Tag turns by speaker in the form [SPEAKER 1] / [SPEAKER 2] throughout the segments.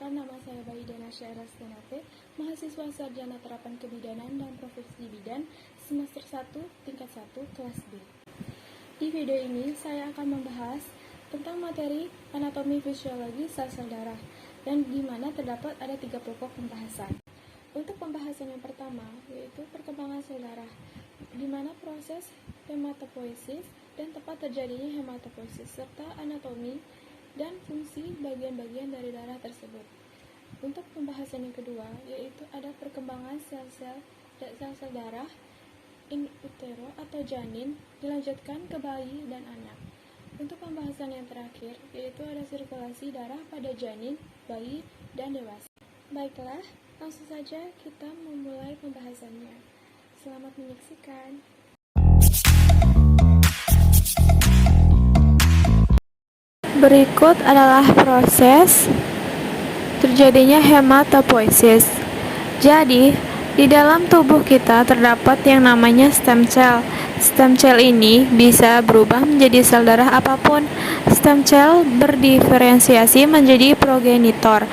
[SPEAKER 1] Perkenalkan, nama saya Bayi Dana Syahra Stenate, mahasiswa sarjana terapan kebidanan dan profesi bidan semester 1 tingkat 1 kelas B. Di video ini saya akan membahas tentang materi anatomi fisiologi sel-sel darah dan di mana terdapat ada 3 pokok pembahasan. Untuk pembahasan yang pertama yaitu perkembangan sel darah, di mana proses hematopoiesis dan tempat terjadinya hematopoiesis serta anatomi dan fungsi bagian-bagian dari darah tersebut. Untuk pembahasan yang kedua yaitu ada perkembangan sel-sel darah in utero atau janin dilanjutkan ke bayi dan anak. Untuk pembahasan yang terakhir yaitu ada sirkulasi darah pada janin, bayi, dan dewasa. Baiklah, langsung saja kita memulai pembahasannya. Selamat menyaksikan.
[SPEAKER 2] Berikut adalah proses terjadinya hematopoiesis. Jadi, di dalam tubuh kita terdapat yang namanya stem cell. Stem cell ini bisa berubah menjadi sel darah apapun. Stem cell berdiferensiasi menjadi progenitor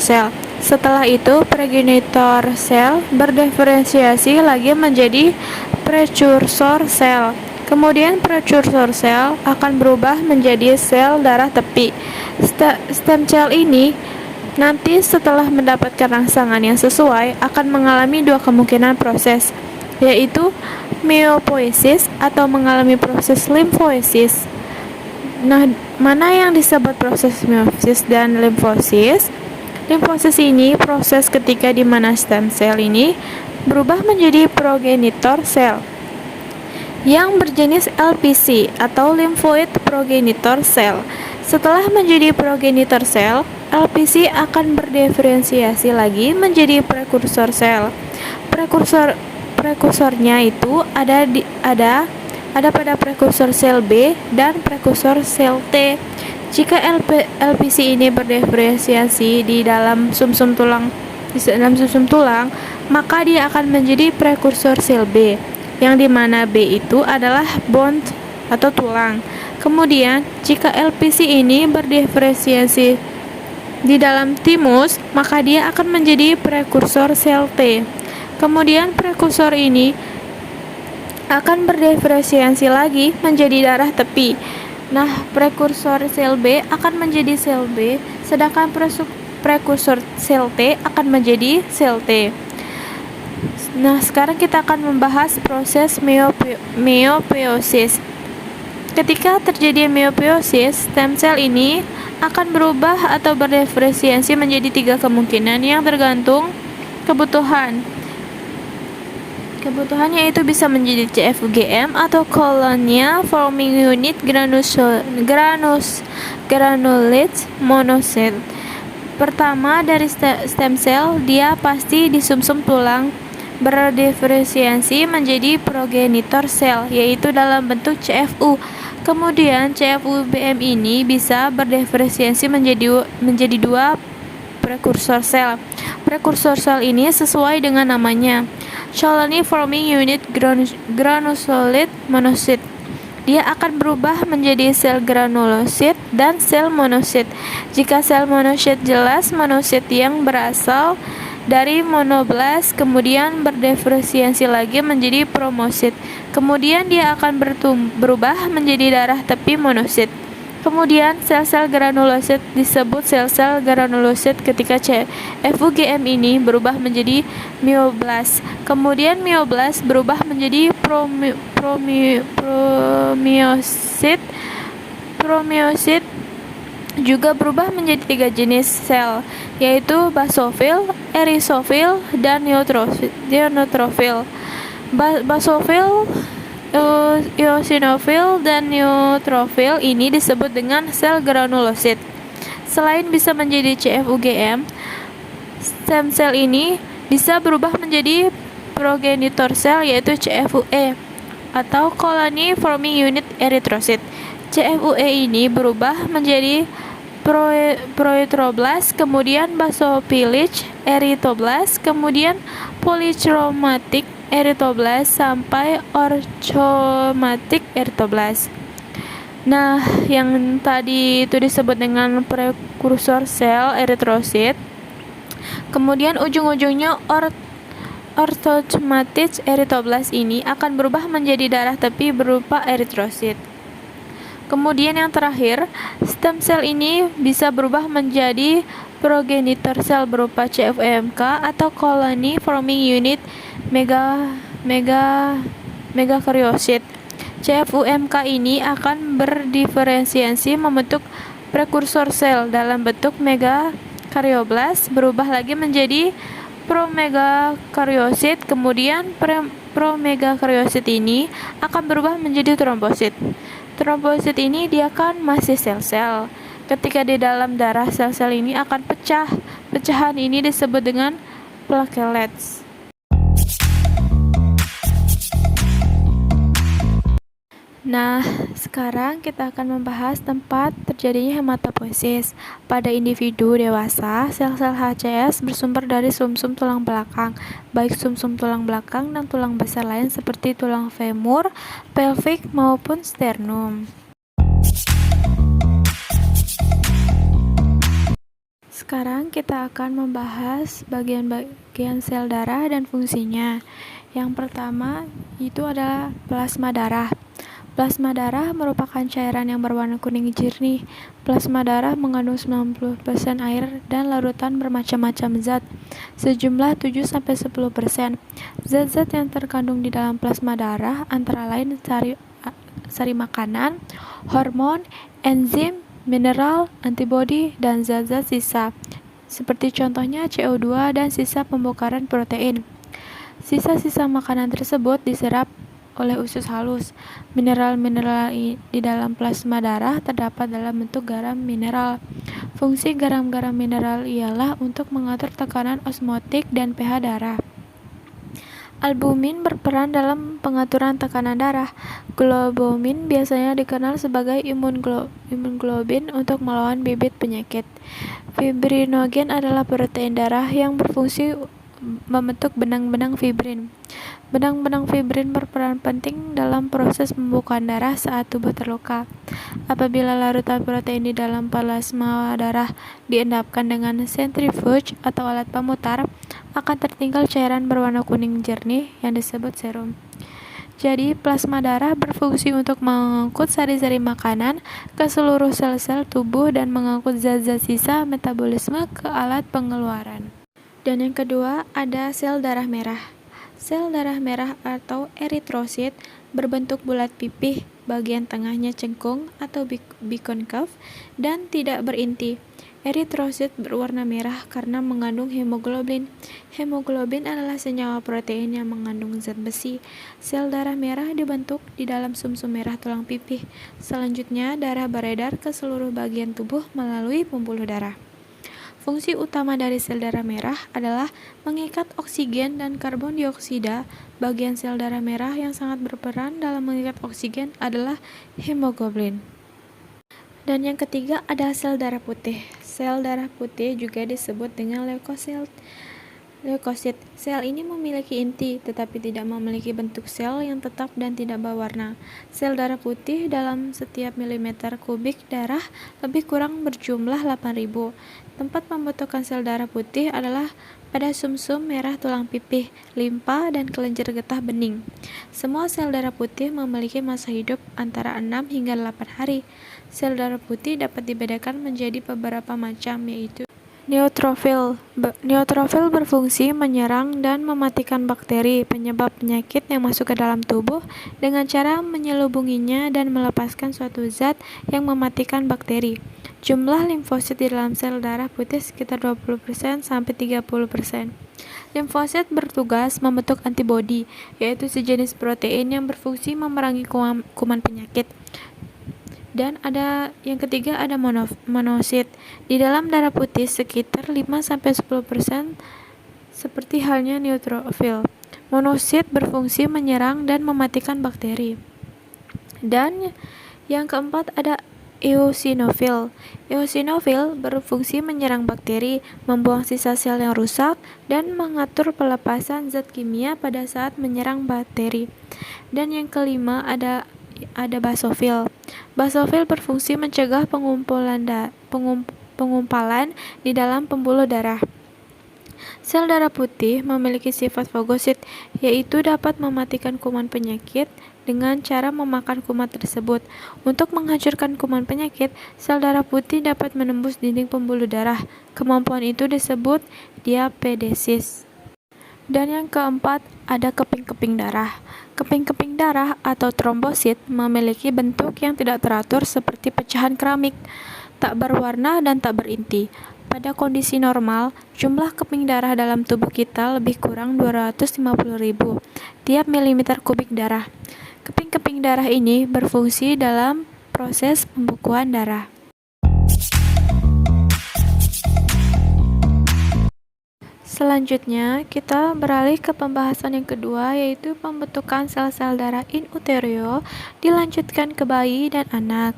[SPEAKER 2] sel. Setelah itu, progenitor sel berdiferensiasi lagi menjadi prekursor sel. Kemudian prekursor sel akan berubah menjadi sel darah tepi. Stem cell ini nanti setelah mendapatkan rangsangan yang sesuai akan mengalami 2 kemungkinan proses, yaitu myopoiesis atau mengalami proses limfosis. Nah, mana yang disebut proses myopoiesis dan limfosis? Limfosis ini proses ketika di mana stem cell ini berubah menjadi progenitor sel yang berjenis LPC atau lymphoid progenitor cell. Setelah menjadi progenitor sel, LPC akan berdiferensiasi lagi menjadi prekursor sel. Prekursornya itu ada pada prekursor sel B dan prekursor sel T. Jika LPC ini berdiferensiasi di dalam sumsum tulang, maka dia akan menjadi prekursor sel B, yang dimana B itu adalah bone atau tulang. Kemudian, jika LPC ini berdiferensiasi di dalam timus, maka dia akan menjadi prekursor sel T. Kemudian, prekursor ini akan berdiferensiasi lagi menjadi darah tepi. Nah, prekursor sel B akan menjadi sel B, sedangkan prekursor sel T akan menjadi sel T. Nah, sekarang kita akan membahas proses myopoiesis. Ketika terjadi myopoiesis, stem cell ini akan berubah atau berdiferensiasi menjadi 3 kemungkinan yang tergantung kebutuhan. Kebutuhannya itu bisa menjadi CFUGM atau colonial forming unit granulate monocyte. Pertama, dari stem cell, dia pasti di sumsum tulang berdiferensiasi menjadi progenitor sel, yaitu dalam bentuk CFU. Kemudian CFUBM ini bisa berdiferensiasi menjadi 2 prekursor sel. Prekursor sel ini sesuai dengan namanya, colony forming unit granulocyte monocyte. Dia akan berubah menjadi sel granulosit dan sel monosit. Jika sel monosit jelas monosit yang berasal dari monoblas, kemudian berdiferensiasi lagi menjadi promosit. Kemudian dia akan berubah menjadi darah tepi monosit. Kemudian sel-sel granulosit disebut sel-sel granulosit ketika FUGM ini berubah menjadi myoblas. Kemudian myoblas berubah menjadi promyosit. Promyosit juga berubah menjadi 3 jenis sel, yaitu basofil, erisofil, dan neutrofil. Basofil, eosinofil, dan neutrofil ini disebut dengan sel granulosit. Selain bisa menjadi CFUGM, stem cell ini bisa berubah menjadi progenitor sel, yaitu CFUE atau colony forming unit erythrocyte. CFUE ini berubah menjadi proetroblas, kemudian basophilich erythroblast, kemudian polychromatic erythroblast sampai orchomatic erythroblast. Nah, yang tadi itu disebut dengan prekursor sel eritrosit. Kemudian ujung-ujungnya orthochmatic erythroblast ini akan berubah menjadi darah tepi berupa eritrosit. Kemudian yang terakhir, stem cell ini bisa berubah menjadi progenitor sel berupa CFUMK atau colony forming unit megakaryosit. CFUMK ini akan berdiferensiasi membentuk prekursor sel dalam bentuk megakaryoblast, berubah lagi menjadi promegakaryosit. Kemudian promegakaryosit ini akan berubah menjadi trombosit. Trombosit ini dia kan masih sel-sel. Ketika di dalam darah, sel-sel ini akan pecah. Pecahan ini disebut dengan platelets. Nah, sekarang kita akan membahas tempat terjadinya hematopoiesis. Pada individu dewasa, sel-sel HCS bersumber dari sumsum tulang belakang, baik sumsum tulang belakang dan tulang besar lain seperti tulang femur, pelvic maupun sternum. Sekarang kita akan membahas bagian-bagian sel darah dan fungsinya. Yang pertama itu adalah plasma darah. Plasma darah merupakan cairan yang berwarna kuning jernih. Plasma darah mengandung 90% air dan larutan bermacam-macam zat, sejumlah 7-10%. Zat-zat yang terkandung di dalam plasma darah antara lain sari makanan, hormon, enzim, mineral, antibodi, dan zat-zat sisa, seperti contohnya CO2 dan sisa pembongkaran protein. Sisa-sisa makanan tersebut diserap oleh usus halus. Mineral-mineral di dalam plasma darah terdapat dalam bentuk garam mineral. Fungsi garam-garam mineral ialah untuk mengatur tekanan osmotik dan pH darah. Albumin berperan dalam pengaturan tekanan darah. Globumin biasanya dikenal sebagai imunoglobulin untuk melawan bibit penyakit. Fibrinogen adalah protein darah yang berfungsi membentuk benang-benang fibrin. Benang-benang fibrin berperan penting dalam proses pembukaan darah saat tubuh terluka. Apabila larutan protein di dalam plasma darah diendapkan dengan sentrifuge atau alat pemutar, akan tertinggal cairan berwarna kuning jernih yang disebut serum. Jadi, plasma darah berfungsi untuk mengangkut sari-sari makanan ke seluruh sel-sel tubuh dan mengangkut zat-zat sisa metabolisme ke alat pengeluaran. Dan yang kedua, ada sel darah merah. Sel darah merah atau eritrosit berbentuk bulat pipih, bagian tengahnya cengkung atau bikonkave dan tidak berinti. Eritrosit berwarna merah karena mengandung hemoglobin. Hemoglobin adalah senyawa protein yang mengandung zat besi. Sel darah merah dibentuk di dalam sumsum merah tulang pipih. Selanjutnya, darah beredar ke seluruh bagian tubuh melalui pembuluh darah. Fungsi utama dari sel darah merah adalah mengikat oksigen dan karbon dioksida. Bagian sel darah merah yang sangat berperan dalam mengikat oksigen adalah hemoglobin. Dan yang ketiga ada sel darah putih. Sel darah putih juga disebut dengan leukosit. Sel ini memiliki inti, tetapi tidak memiliki bentuk sel yang tetap dan tidak berwarna. Sel darah putih dalam setiap milimeter kubik darah lebih kurang berjumlah 8.000. Tempat pembentukan sel darah putih adalah pada sumsum merah tulang pipih, limpa, dan kelenjar getah bening. Semua sel darah putih memiliki masa hidup antara 6 hingga 8 hari. Sel darah putih dapat dibedakan menjadi beberapa macam, yaitu neutrofil. Neutrofil berfungsi menyerang dan mematikan bakteri penyebab penyakit yang masuk ke dalam tubuh dengan cara menyelubunginya dan melepaskan suatu zat yang mematikan bakteri. Jumlah limfosit di dalam sel darah putih sekitar 20% sampai 30%. Limfosit bertugas membentuk antibodi, yaitu sejenis protein yang berfungsi memerangi kuman penyakit. Dan ada yang ketiga ada monosit. Di dalam darah putih sekitar 5-10% seperti halnya neutrofil. Monosit berfungsi menyerang dan mematikan bakteri. Dan yang keempat ada eosinofil. Eosinofil berfungsi menyerang bakteri, membuang sisa sel yang rusak, dan mengatur pelepasan zat kimia pada saat menyerang bakteri. Dan yang kelima ada basofil. Basofil berfungsi mencegah pengumpalan di dalam pembuluh darah. Sel darah putih memiliki sifat fagosit, yaitu dapat mematikan kuman penyakit dengan cara memakan kuman tersebut. Untuk menghancurkan kuman penyakit, sel darah putih dapat menembus dinding pembuluh darah. Kemampuan itu disebut diapedesis. Dan yang keempat, ada keping-keping darah. Keping-keping darah atau trombosit memiliki bentuk yang tidak teratur seperti pecahan keramik, tak berwarna dan tak berinti. Pada kondisi normal, jumlah keping darah dalam tubuh kita lebih kurang 250.000 tiap milimeter kubik darah. Keping-keping darah ini berfungsi dalam proses pembekuan darah. Selanjutnya, kita beralih ke pembahasan yang kedua, yaitu pembentukan sel-sel darah in utero dilanjutkan ke bayi dan anak.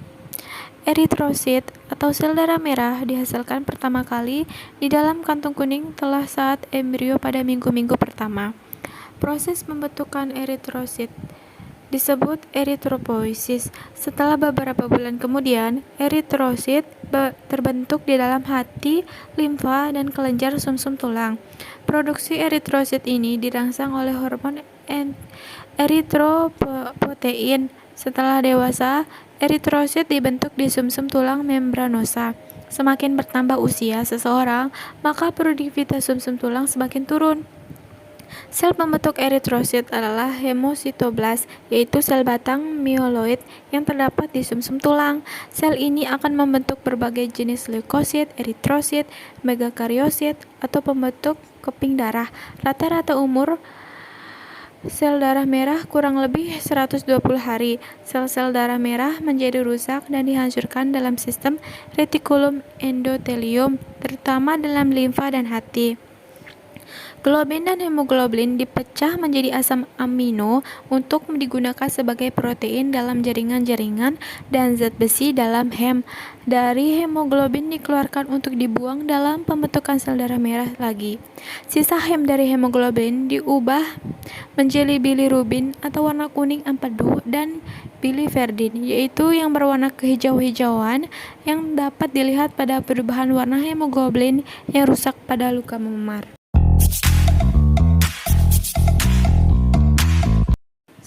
[SPEAKER 2] Eritrosit atau sel darah merah dihasilkan pertama kali di dalam kantung kuning telah saat embrio pada minggu-minggu pertama. Proses pembentukan eritrosit disebut eritropoiesis. Setelah beberapa bulan kemudian, eritrosit terbentuk di dalam hati, limfa, dan kelenjar sumsum tulang. Produksi eritrosit ini dirangsang oleh hormon eritropoietin. Setelah dewasa, eritrosit dibentuk di sumsum tulang membranosa. Semakin bertambah usia seseorang, maka produktivitas sumsum tulang semakin turun. Sel pembentuk eritrosit adalah hemositoblas, yaitu sel batang mieloid yang terdapat di sumsum tulang. Sel ini akan membentuk berbagai jenis leukosit, eritrosit, megakariosit, atau pembentuk keping darah. Rata-rata umur sel darah merah kurang lebih 120 hari. Sel-sel darah merah menjadi rusak dan dihancurkan dalam sistem retikulum endotelium, terutama dalam limfa dan hati. Globin dan hemoglobin dipecah menjadi asam amino untuk digunakan sebagai protein dalam jaringan-jaringan dan zat besi dalam hem. Dari hemoglobin dikeluarkan untuk dibuang dalam pembentukan sel darah merah lagi. Sisa hem dari hemoglobin diubah menjadi bilirubin atau warna kuning empedu dan biliverdin, yaitu yang berwarna kehijau-hijauan yang dapat dilihat pada perubahan warna hemoglobin yang rusak pada luka memar.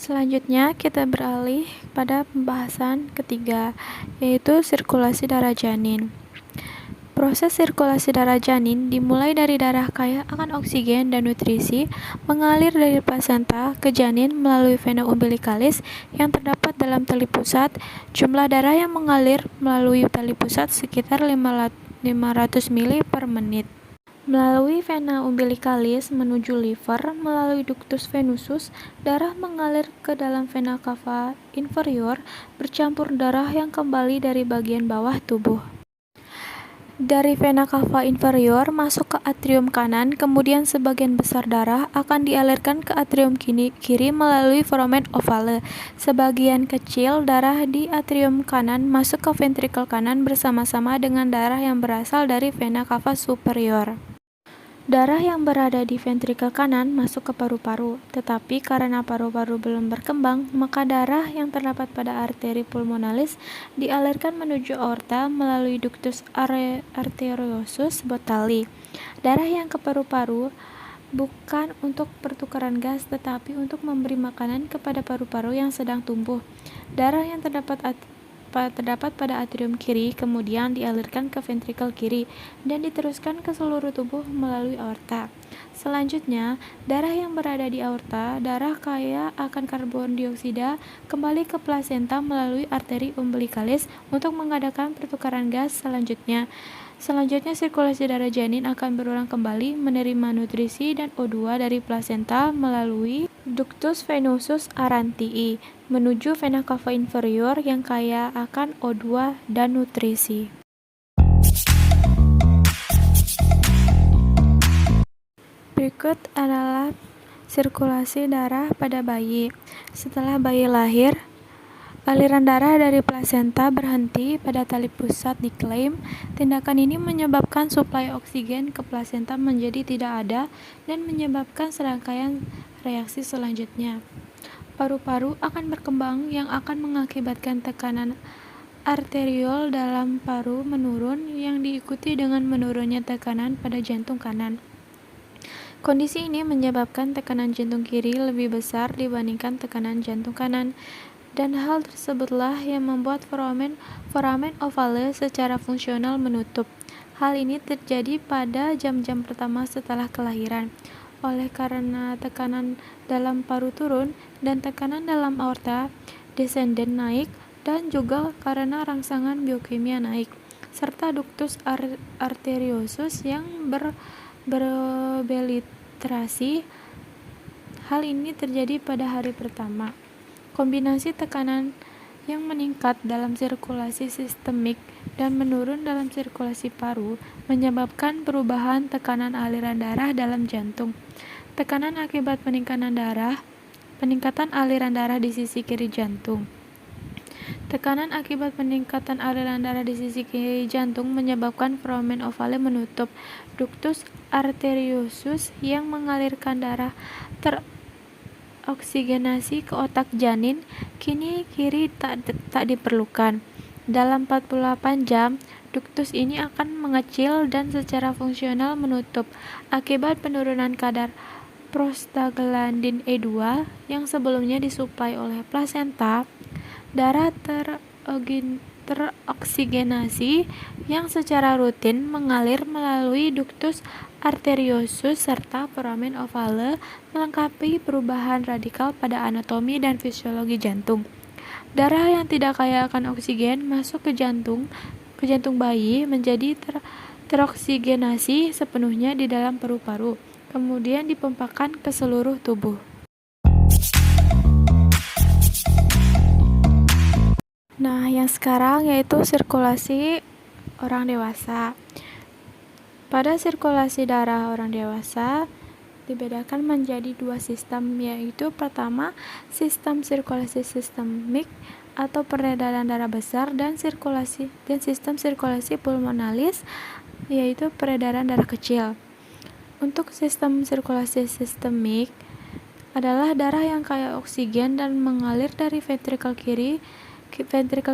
[SPEAKER 2] Selanjutnya kita beralih pada pembahasan ketiga, yaitu sirkulasi darah janin. Proses sirkulasi darah janin dimulai dari darah kaya akan oksigen dan nutrisi mengalir dari plasenta ke janin melalui vena umbilikalis yang terdapat dalam tali pusat. Jumlah darah yang mengalir melalui tali pusat sekitar 500 ml per menit. Melalui vena umbilikalis menuju liver melalui ductus venosus, darah mengalir ke dalam vena cava inferior bercampur darah yang kembali dari bagian bawah tubuh. Dari vena cava inferior masuk ke atrium kanan, kemudian sebagian besar darah akan dialirkan ke atrium kiri melalui foramen ovale. Sebagian kecil darah di atrium kanan masuk ke ventrikel kanan bersama-sama dengan darah yang berasal dari vena cava superior. Darah yang berada di ventrikel kanan masuk ke paru-paru, tetapi karena paru-paru belum berkembang, maka darah yang terdapat pada arteri pulmonalis dialirkan menuju aorta melalui ductus arteriosus botali. Darah yang ke paru-paru bukan untuk pertukaran gas, tetapi untuk memberi makanan kepada paru-paru yang sedang tumbuh. Darah yang terdapat pada atrium kiri kemudian dialirkan ke ventrikel kiri dan diteruskan ke seluruh tubuh melalui aorta. Selanjutnya, darah yang berada di aorta, darah kaya akan karbon dioksida, kembali ke plasenta melalui arteri umbilikalis untuk mengadakan pertukaran gas selanjutnya. Selanjutnya, sirkulasi darah janin akan berulang kembali menerima nutrisi dan O2 dari plasenta melalui ductus venosus arantii menuju vena cava inferior yang kaya akan O2 dan nutrisi. Berikut adalah sirkulasi darah pada bayi. Setelah bayi lahir, aliran darah dari plasenta berhenti pada tali pusat diklaim. Tindakan ini menyebabkan suplai oksigen ke plasenta menjadi tidak ada dan menyebabkan serangkaian reaksi selanjutnya. Paru-paru akan berkembang yang akan mengakibatkan tekanan arteriol dalam paru menurun yang diikuti dengan menurunnya tekanan pada jantung kanan. Kondisi ini menyebabkan tekanan jantung kiri lebih besar dibandingkan tekanan jantung kanan, dan hal tersebutlah yang membuat foramen ovale secara fungsional menutup. Hal ini terjadi pada jam-jam pertama setelah kelahiran. Oleh karena tekanan dalam paru turun dan tekanan dalam aorta descendens naik, dan juga karena rangsangan biokimia naik, serta ductus arteriosus yang berbilitrasi. Hal ini terjadi pada hari pertama. Kombinasi tekanan yang meningkat dalam sirkulasi sistemik dan menurun dalam sirkulasi paru menyebabkan perubahan tekanan aliran darah dalam jantung. Tekanan akibat peningkatan aliran darah di sisi kiri jantung. Tekanan akibat peningkatan aliran darah di sisi kiri jantung menyebabkan foramen ovale menutup. Ductus arteriosus yang mengalirkan darah teroksigenasi ke otak janin kini kiri tak diperlukan. Dalam 48 jam, ductus ini akan mengecil dan secara fungsional menutup akibat penurunan kadar prostaglandin E2 yang sebelumnya disuplai oleh plasenta. Darah teroksigenasi yang secara rutin mengalir melalui ductus arteriosus serta foramen ovale melengkapi perubahan radikal pada anatomi dan fisiologi jantung. Darah yang tidak kaya akan oksigen masuk ke jantung bayi menjadi teroksigenasi sepenuhnya di dalam paru-paru, kemudian dipompakan ke seluruh tubuh. Nah, yang sekarang yaitu sirkulasi orang dewasa. Pada sirkulasi darah orang dewasa dibedakan menjadi dua sistem, yaitu pertama sistem sirkulasi sistemik atau peredaran darah besar, dan sistem sirkulasi pulmonalis, yaitu peredaran darah kecil. Untuk sistem sirkulasi sistemik adalah darah yang kaya oksigen dan mengalir dari ventrikel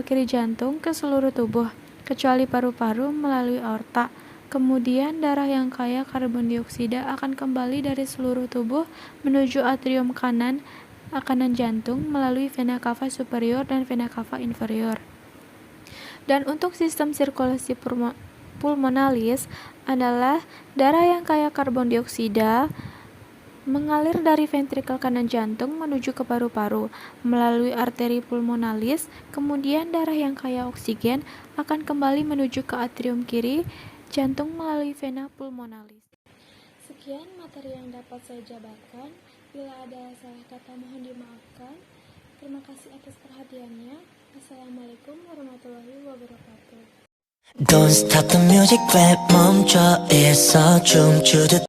[SPEAKER 2] kiri jantung ke seluruh tubuh, kecuali paru-paru melalui aorta. Kemudian darah yang kaya karbon dioksida akan kembali dari seluruh tubuh menuju atrium kanan jantung melalui vena cava superior dan vena cava inferior. Dan untuk sistem sirkulasi pulmonalis adalah darah yang kaya karbon dioksida mengalir dari ventrikel kanan jantung menuju ke paru-paru melalui arteri pulmonalis. Kemudian darah yang kaya oksigen akan kembali menuju ke atrium kiri jantung melalui vena pulmonalis.
[SPEAKER 1] Sekian materi yang dapat saya jabarkan. Bila ada salah kata mohon dimaafkan. Terima kasih atas perhatiannya. Assalamualaikum warahmatullahi wabarakatuh.
[SPEAKER 3] Don't stop the music 왜 멈춰 있어 춤추듯